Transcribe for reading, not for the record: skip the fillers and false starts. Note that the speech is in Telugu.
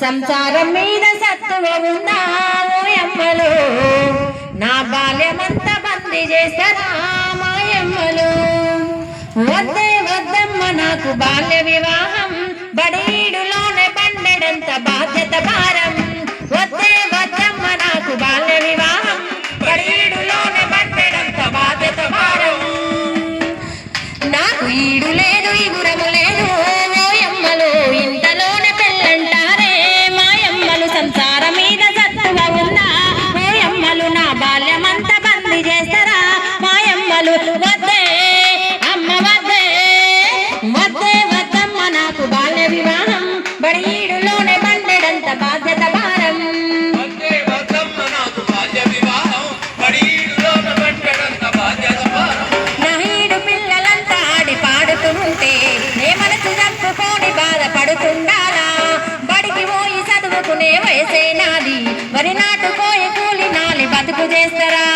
సంసారం మీద సత్తువ ఉందా ఓయమ్మలు నా బాల్యమంతా బందీ చేస్తారా మాయమ్మలు వద్దే వద్దమ్మ నాకు బాల్య వివాహం బడీడులోనే బండెడంత బాధ్యత భారం వద్దే వద్దమ్మ నాకు బాల్య వివాహం బడీడులోనే బండెడంత బాధ్యత భారం నాకు ఈడు లేదు ఇగురము లేదు ఓయమ్మలు ఇంతలోనే పెళ్ళంటారే మాయమ్మలు సంసారం మీద సత్తువ ఉందా ఓయమ్మలు నా బాల్యమంతా బందీ చేస్తారా మాయమ్మలు వద్దే అమ్మ వద్దే వద్దే వద్దమ్మ నాకు బాల్య వివాహం బడీడులోనే బండెడంత బాధ్యత భారం పడుతుండాలా బడికి పోయి చదువుకునే వయసే నాది వరి నాటుకోయి కూలి నాలి బతుకు చేస్తారా